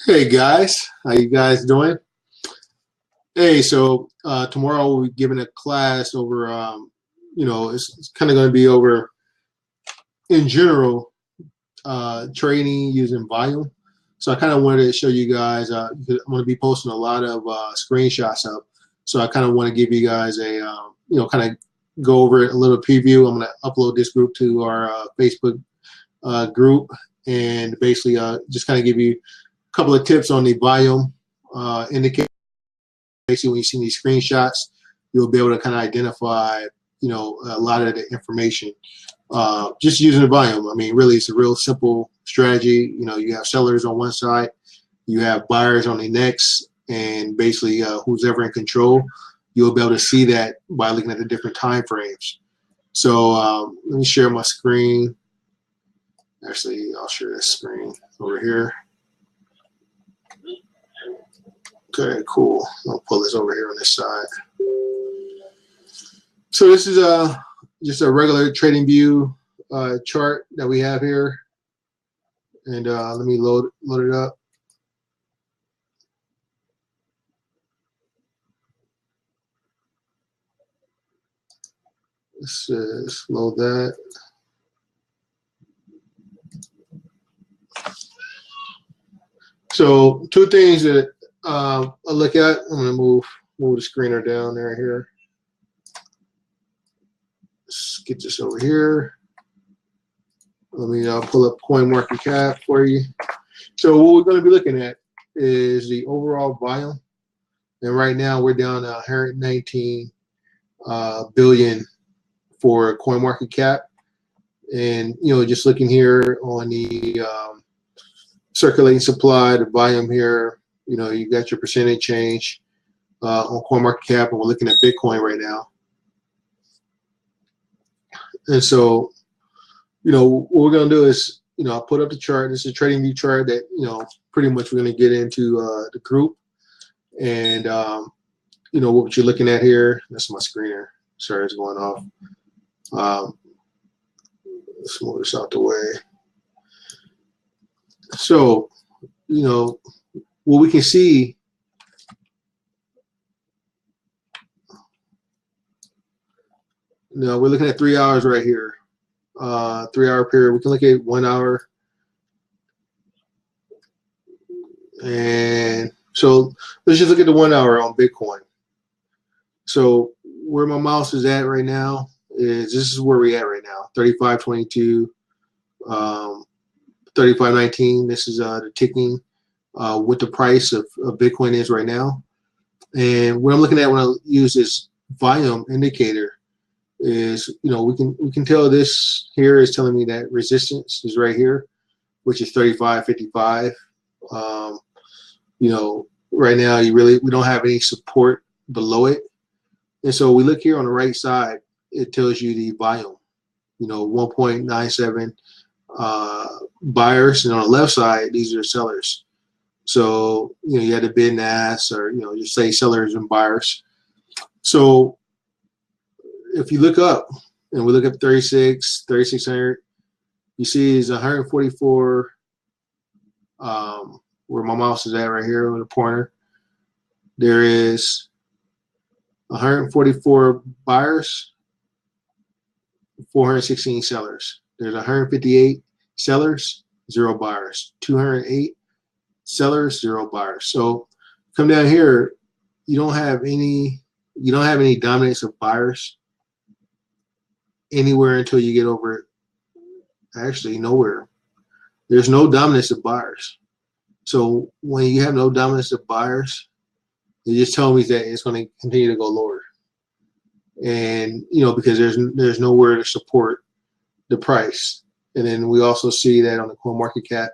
Hey guys, how you guys doing? Hey, so tomorrow we'll be giving a class over, it's kind of going to be over in general trading using volume. So I kind of wanted to show you guys. I'm going to be posting a lot of screenshots up. So I kind of want to give you guys a, kind of go over it, a little preview. I'm going to upload this group to our Facebook group and basically just kind of give you a couple of tips on the volume indicator. Basically, when you see these screenshots, you'll be able to kind of identify, a lot of the information just using the volume. I mean, really, it's a real simple strategy. You have sellers on one side, you have buyers on the next, and basically, who's ever in control, you'll be able to see that by looking at the different time frames. So let me share my screen. Actually, I'll share this screen over here. Okay, cool. I'll pull this over here on this side. So this is just a regular trading view chart that we have here, and let me load it up. Let's load that. So two things that I look at. I'm going to move the screener down there here. Let's get this over here. Let me pull up coin market cap for you. So what we're going to be looking at is the overall volume, and right now we're down to 119 billion for coin market cap. And just looking here on the circulating supply, the volume here, you got your percentage change on CoinMarketCap, and we're looking at Bitcoin right now. And so, what we're going to do is, I'll put up the chart. This is a trading view chart that, pretty much we're going to get into the group. And, what you're looking at here, that's my screener. Sorry, it's going off. Let's move this out the way. So, what we can see, we're looking at 3 hours right here, 3 hour period. We can look at 1 hour. And so let's just look at the 1 hour on Bitcoin. So where my mouse is at right now is this is where we're at right now, 35.22, 35.19. This is the ticking what the price of Bitcoin is right now. And what I'm looking at when I use this volume indicator is, we can tell this here is telling me that resistance is right here, which is 35.55. Right now we don't have any support below it. And so we look here on the right side, it tells you the volume, 1.97 buyers, and on the left side, these are sellers. So, you had the bid and ask, or, just say sellers and buyers. So if you look up and we look at 3,600, you see is 144, where my mouse is at right here with the pointer. There is 144 buyers, 416 sellers. There's 158 sellers, 0 buyers. 208 sellers, 0 buyers. So come down here, you don't have any dominance of buyers anywhere until you get over, actually nowhere. There's no dominance of buyers. So when you have no dominance of buyers, it just tells me that it's going to continue to go lower. And because there's nowhere to support the price. And then we also see that on the CoinMarketCap,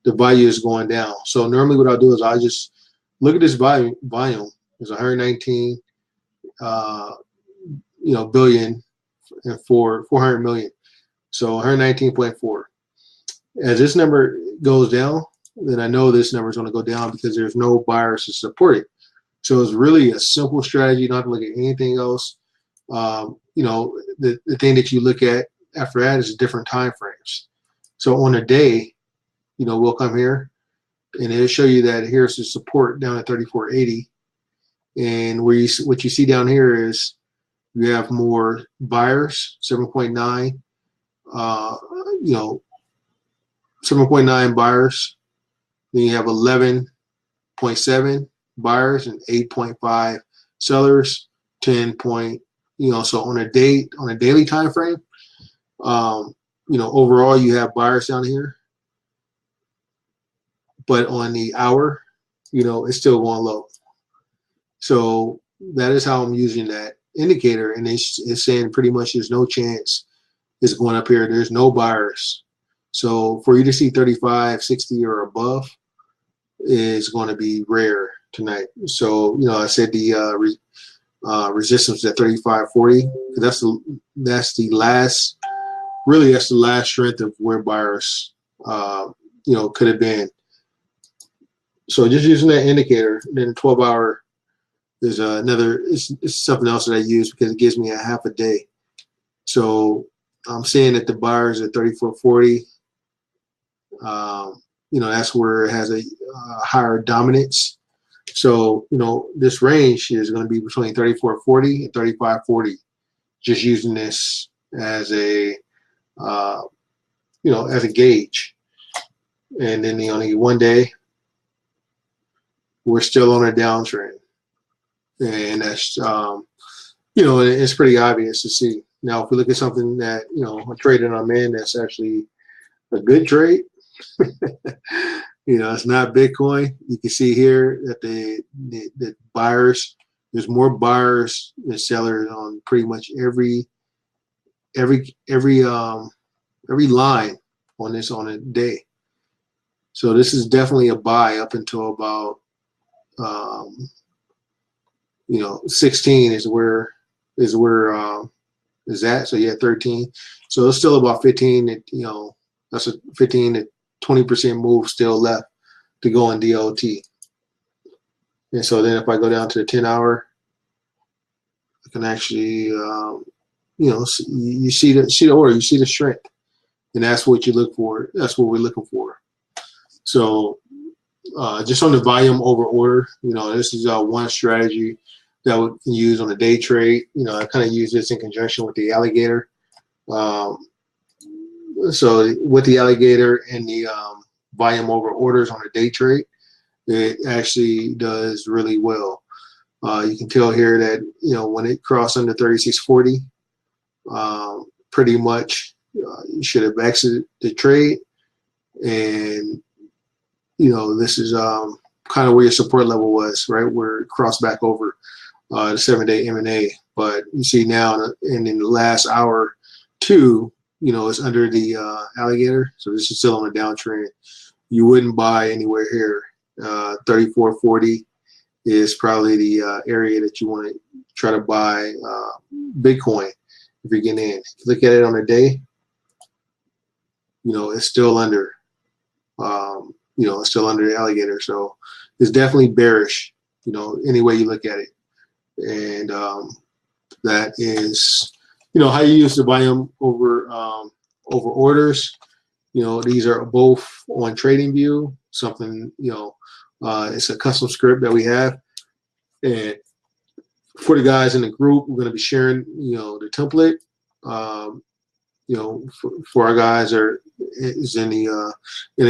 the value is going down. So normally what I'll do is I'll just look at this volume. It's 119 billion and 400 million. So 119.4. As this number goes down, then I know this number is going to go down because there's no buyers to support it. So it's really a simple strategy. You don't have to look at anything else. The thing that you look at after that is different time frames. So on a day, we'll come here and it'll show you that here's the support down at 34.80. And what you see down here is you have more buyers, 7.9, 7.9 buyers. Then you have 11.7 buyers and 8.5 sellers. 10 point, so on a daily time frame, overall you have buyers down here, but on the hour, it's still going low. So that is how I'm using that indicator, and it's saying pretty much there's no chance it's going up here. There's no buyers. So for you to see 35, 60 or above is going to be rare tonight. So I said the resistance at 35.40. That's the last strength of where buyers could have been. So just using that indicator, and then 12-hour is it's something else that I use because it gives me a half a day. So I'm saying that the buyers at 34.40, that's where it has a higher dominance. So this range is going to be between 34.40 and 35.40. Just using this as a as a gauge. And then the only one day, we're still on a downtrend. And that's, it's pretty obvious to see. Now, if we look at something that, a trade that I'm in that's actually a good trade, it's not Bitcoin. You can see here that the buyers, there's more buyers than sellers on pretty much every line on a day. So this is definitely a buy up until about 16 is where is that. So yeah, 13. So it's still about 15. That's a 15 to 20% move still left to go on DOT. And so then if I go down to the 10-hour, I can actually you see the order, you see the strength, and that's what you look for. That's what we're looking for. So just on the volume over order, this is one strategy that we can use on a day trade. I kind of use this in conjunction with the alligator. So with the alligator and the volume over orders on a day trade, it actually does really well. You can tell here that when it crossed under 36.40, pretty much you should have exited the trade, and this is kind of where your support level was, right, where it crossed back over the 7-day M&A. But you see now, and in the last hour two, it's under the alligator, so this is still on a downtrend. You wouldn't buy anywhere here. 34.40 is probably the area that you want to try to buy Bitcoin if you're getting in. If you look at it on a day, it's still under. It's still under the alligator, so it's definitely bearish. Any way you look at it, and that is, how you use the volume over orders. These are both on TradingView. Something, it's a custom script that we have, and for the guys in the group, we're going to be sharing, the template. For our guys is in the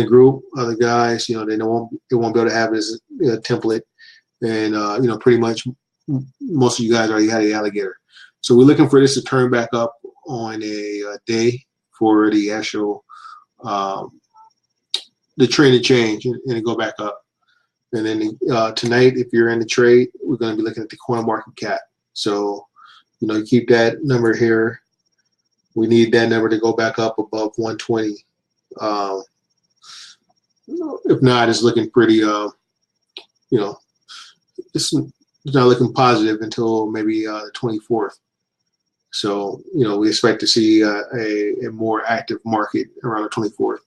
group. Other guys, they won't be able to have this template, and pretty much most of you guys already had the alligator. So we're looking for this to turn back up on a day for the actual the trend to change and go back up. And then tonight, if you're in the trade, we're going to be looking at the coin market cap. So you keep that number here. We need that number to go back up above 120. If not, it's looking pretty, it's not looking positive until maybe the 24th. So, we expect to see a more active market around the 24th.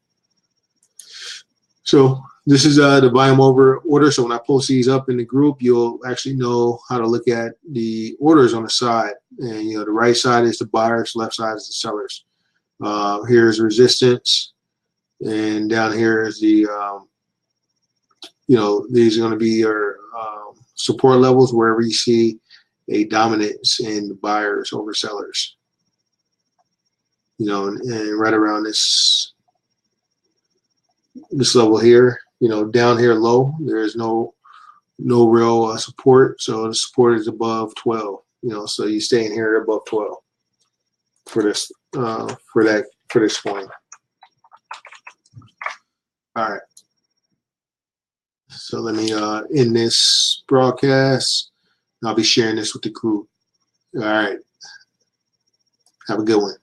So this is the volume over order. So when I post these up in the group, you'll actually know how to look at the orders on the side. And, the right side is the buyers, left side is the sellers. Here's resistance, and down here is the you know, these are going to be your support levels wherever you see a dominance in buyers over sellers. You know, and right around this level here, you know, down here low, there is no real support. So the support is above 12. You know, so you stay in here above 12 for this for this point. All right. So let me end this broadcast. I'll be sharing this with the group. All right. Have a good one.